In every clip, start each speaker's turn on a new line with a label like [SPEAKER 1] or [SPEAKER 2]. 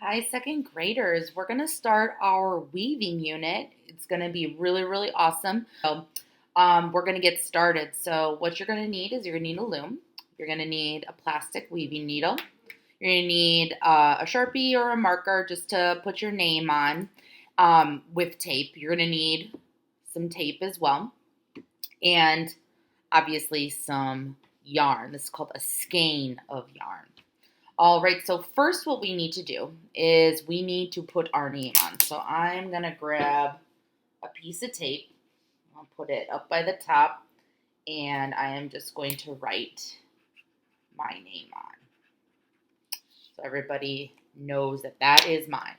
[SPEAKER 1] Hi, second graders. We're going to start our weaving unit. It's going to be really, really awesome. We're going to get started. So, what you're going to need is you're going to need a loom. You're going to need a plastic weaving needle. You're going to need a Sharpie or a marker just to put your name on with tape. You're going to need some tape as well. And obviously, some yarn. This is called a skein of yarn. All right, so first what we need to do is we need to put our name on. So I'm going to grab a piece of tape. I'll put it up by the top, and I am just going to write my name on. So everybody knows that that is mine.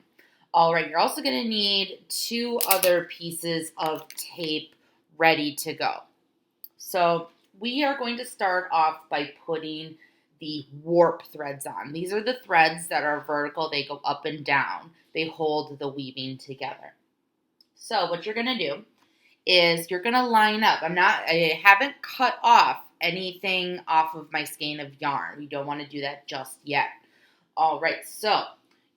[SPEAKER 1] All right, you're also going to need two other pieces of tape ready to go. So we are going to start off by putting the warp threads on. These are the threads that are vertical. They go up and down. They hold the weaving together. So what you're going to do is you're going to line up. I haven't cut off anything off of my skein of yarn. We don't want to do that just yet. All right, so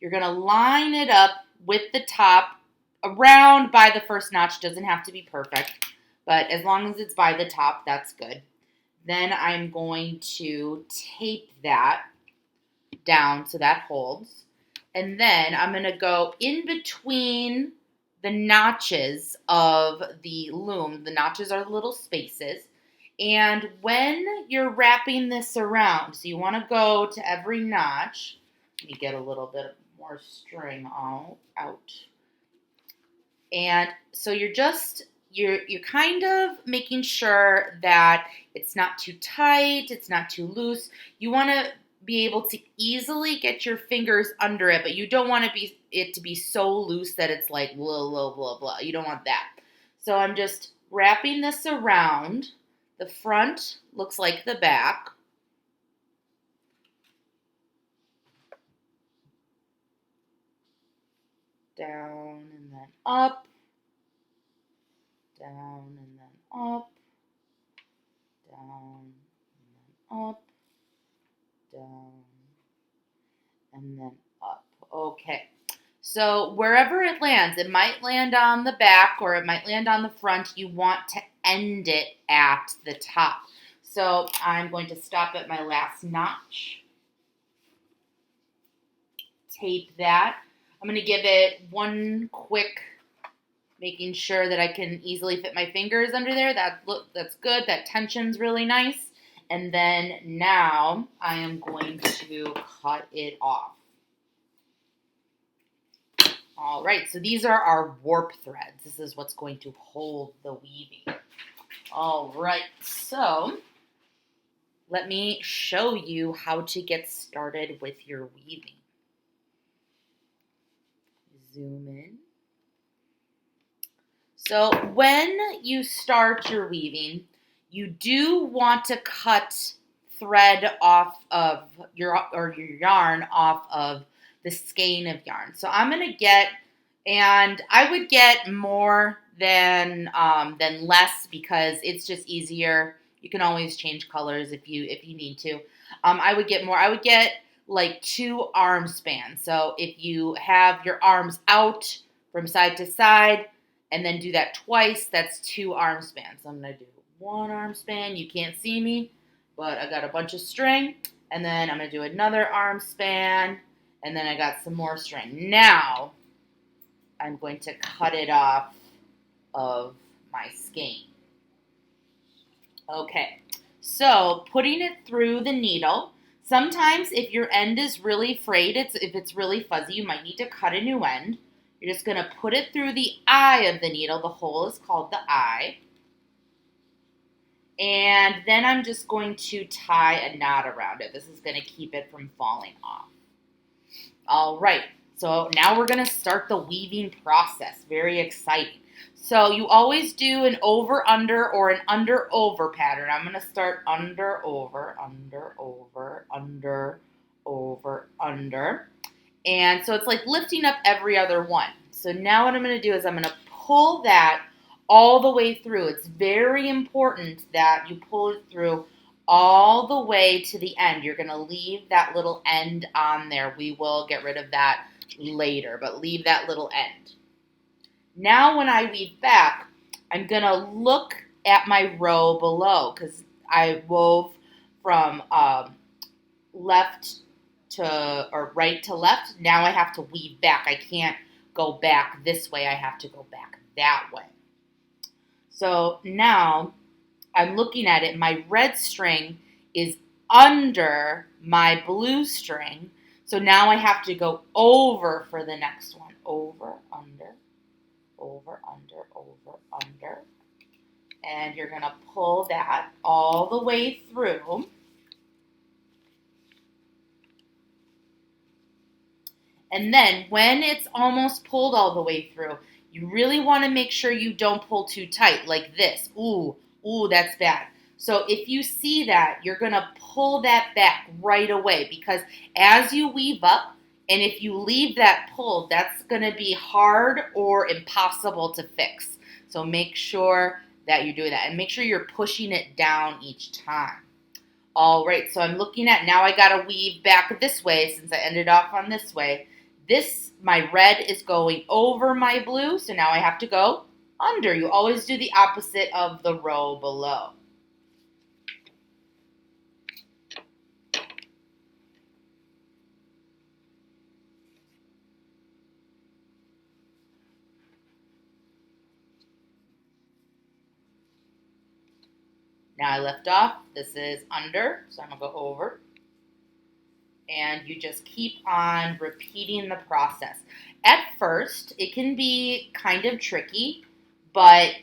[SPEAKER 1] you're going to line it up with the top around by the first notch. Doesn't have to be perfect, but as long as it's by the top, that's good. Then I'm going to tape that down so that holds. And then I'm going to go in between the notches of the loom. The notches are little spaces. And when you're wrapping this around, so you want to go to every notch. Let me get a little bit more string out. And so you're kind of making sure that it's not too tight, it's not too loose. You want to be able to easily get your fingers under it, but you don't want it to be so loose that it's like blah, blah, blah, blah. You don't want that. So I'm just wrapping this around. The front looks like the back. Down and then up. Down and then up. Down and then up. Down and then up. Okay. So wherever it lands, it might land on the back or it might land on the front. You want to end it at the top. So I'm going to stop at my last notch. Tape that. I'm going to give it one quick, making sure that I can easily fit my fingers under there. That's good. That tension's really nice. And then now I am going to cut it off. All right, so these are our warp threads. This is what's going to hold the weaving. All right, so let me show you how to get started with your weaving. Zoom in. So when you start your weaving, you do want to cut thread off of your yarn off of the skein of yarn. So I'm going to get, and I would get more than less because it's just easier. You can always change colors if you need to. I would get more. I would get like 2 arm spans. So if you have your arms out from side to side and then do that twice, that's 2 arm spans. So I'm going to do 1 arm span. You can't see me, but I got a bunch of string. And then I'm going to do another arm span. And then I got some more string. Now I'm going to cut it off of my skein. Okay, so putting it through the needle. Sometimes if your end is really frayed, if it's really fuzzy, you might need to cut a new end. You're just going to put it through the eye of the needle. The hole is called the eye. And then I'm just going to tie a knot around it. This is going to keep it from falling off. All right, so now we're going to start the weaving process. Very exciting. So you always do an over-under or an under-over pattern. I'm going to start under-over, under-over, under-over, under. And so it's like lifting up every other one. So now what I'm going to do is I'm going to pull that all the way through. It's very important that you pull it through all the way to the end. You're going to leave that little end on there. We will get rid of that later, but leave that little end. Now when I weave back, I'm going to look at my row below because I wove from left to, or right to left. Now I have to weave back. I can't go back this way. I have to go back that way. So now I'm looking at it. My red string is under my blue string. So now I have to go over for the next one. Over, under, over, under, over, under. And you're going to pull that all the way through. And then when it's almost pulled all the way through, you really want to make sure you don't pull too tight like this. Ooh, that's bad. So if you see that, you're going to pull that back right away because as you weave up, and if you leave that pulled, that's going to be hard or impossible to fix. So make sure that you're doing that and make sure you're pushing it down each time. All right, so I'm looking at, now I got to weave back this way since I ended off on this way. My red is going over my blue, so now I have to go under. You always do the opposite of the row below. Now I left off, this is under, so I'm going to go over. And you just keep on repeating the process. At first, it can be kind of tricky, but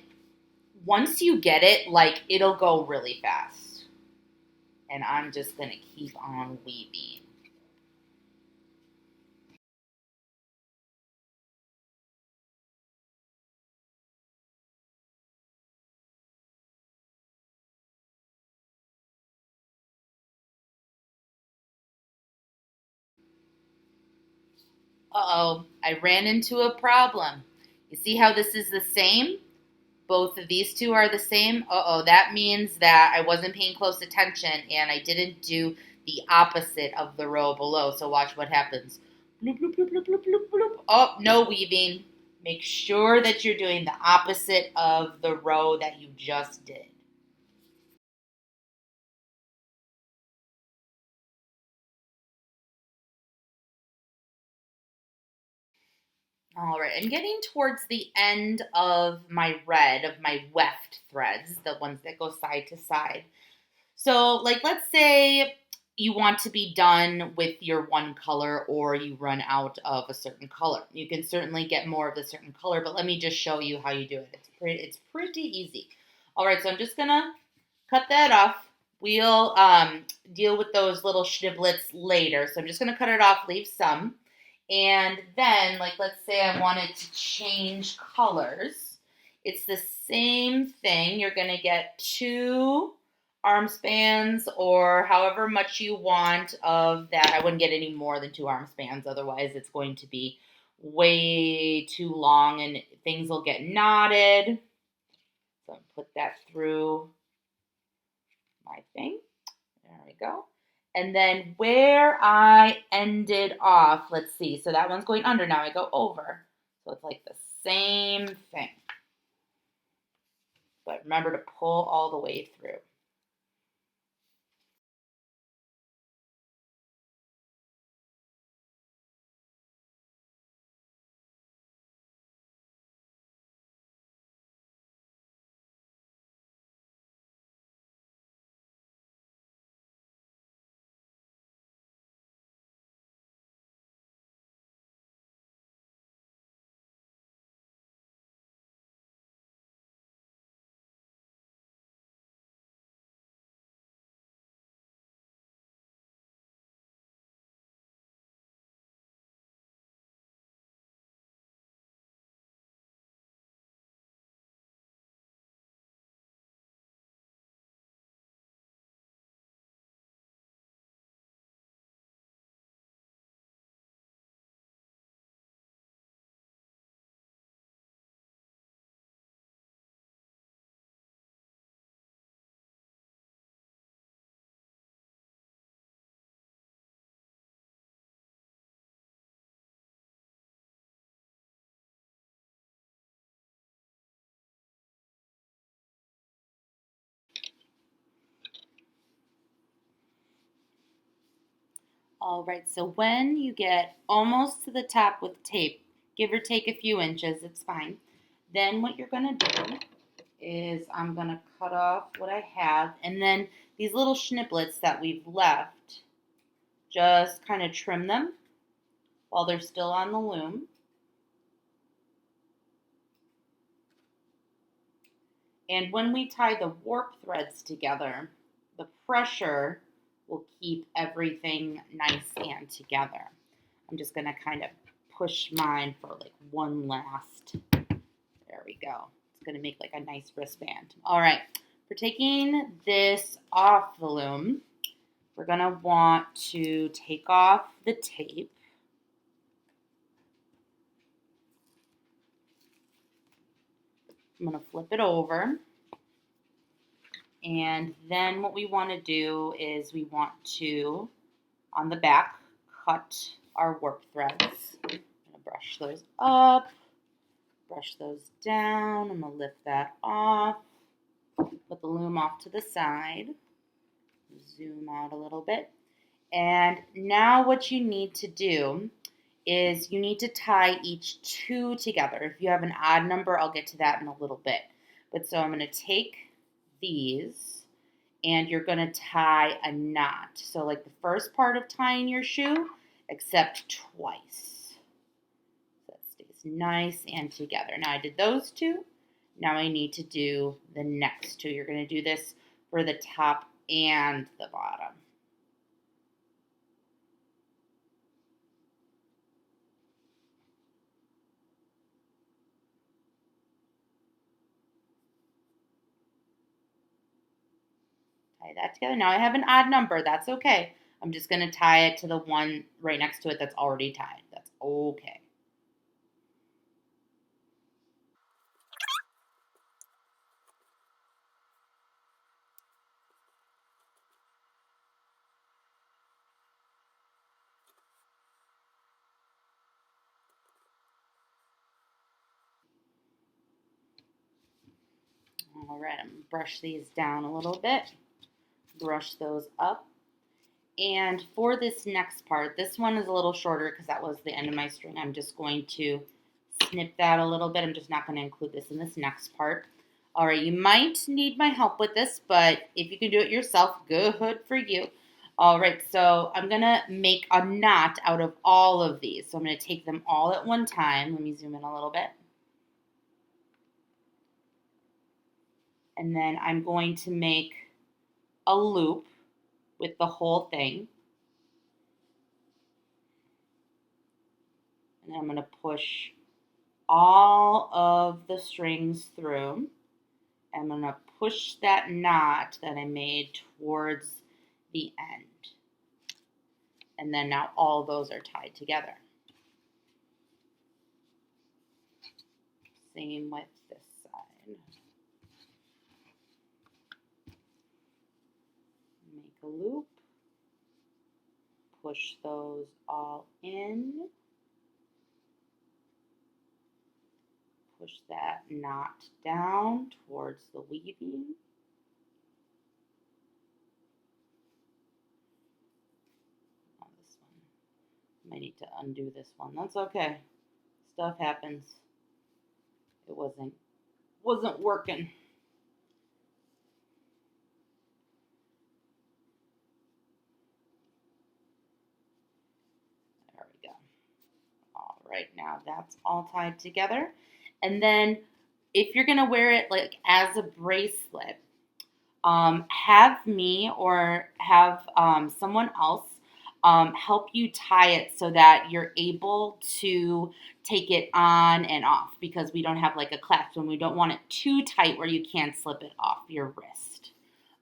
[SPEAKER 1] once you get it, like, it'll go really fast. And I'm just going to keep on weaving. Uh-oh, I ran into a problem. You see how this is the same? Both of these two are the same. Uh-oh, that means that I wasn't paying close attention and I didn't do the opposite of the row below. So watch what happens. Bloop, bloop, bloop, bloop, bloop, bloop, bloop. Oh, no weaving. Make sure that you're doing the opposite of the row that you just did. All right, I'm getting towards the end of my red, of my weft threads, the ones that go side to side. So, like, let's say you want to be done with your one color or you run out of a certain color. You can certainly get more of a certain color, but let me just show you how you do it. It's pretty easy. All right, so I'm just going to cut that off. We'll deal with those little schniblets later. So I'm just going to cut it off, leave some. And then, like, let's say I wanted to change colors. It's the same thing. You're going to get 2 arm spans or however much you want of that. I wouldn't get any more than 2 arm spans. Otherwise, it's going to be way too long and things will get knotted. So put that through my thing. There we go. And then where I ended off, let's see. So that one's going under. Now I go over. So it's like the same thing. But remember to pull all the way through. All right, so when you get almost to the top with tape, give or take a few inches, it's fine. Then what you're gonna do is I'm gonna cut off what I have, and then these little schniplets that we've left, just kind of trim them while they're still on the loom. And when we tie the warp threads together, the pressure will keep everything nice and together. I'm just going to kind of push mine for like one last. There we go. It's going to make like a nice wristband. All right. For taking this off the loom, we're going to want to take off the tape. I'm going to flip it over. And then what we want to do is we want to, on the back, cut our warp threads. I'm going to brush those up, brush those down. I'm going to lift that off, put the loom off to the side, zoom out a little bit. And now what you need to do is you need to tie each two together. If you have an odd number, I'll get to that in a little bit. But so I'm going to take these and you're going to tie a knot. So like the first part of tying your shoe, except twice. So it stays nice and together. Now I did those two. Now I need to do the next two. You're going to do this for the top and the bottom. Tie that together. Now I have an odd number. That's okay. I'm just going to tie it to the one right next to it that's already tied. That's okay. All right, I'm going to brush these down a little bit. Brush those up. And for this next part, this one is a little shorter because that was the end of my string. I'm just going to snip that a little bit. I'm just not going to include this in this next part. All right, you might need my help with this, but if you can do it yourself, good for you. All right, so I'm going to make a knot out of all of these. So I'm going to take them all at one time. Let me zoom in a little bit. And then I'm going to make a loop with the whole thing. And then I'm going to push all of the strings through. I'm going to push that knot that I made towards the end. And then now all those are tied together. Same with this side. Make a loop. Push those all in. Push that knot down towards the weaving. Oh, this one. Might need to undo this one. That's okay. Stuff happens. It wasn't working. There we go. All right, now that's all tied together. And then if you're gonna wear it like as a bracelet, have me or have someone else help you tie it so that you're able to take it on and off, because we don't have like a clasp and we don't want it too tight where you can't slip it off your wrist.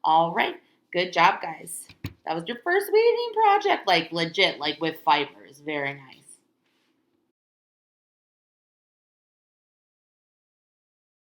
[SPEAKER 1] All right, good job, guys. That was your first weaving project, like legit, like with fibers. Very nice.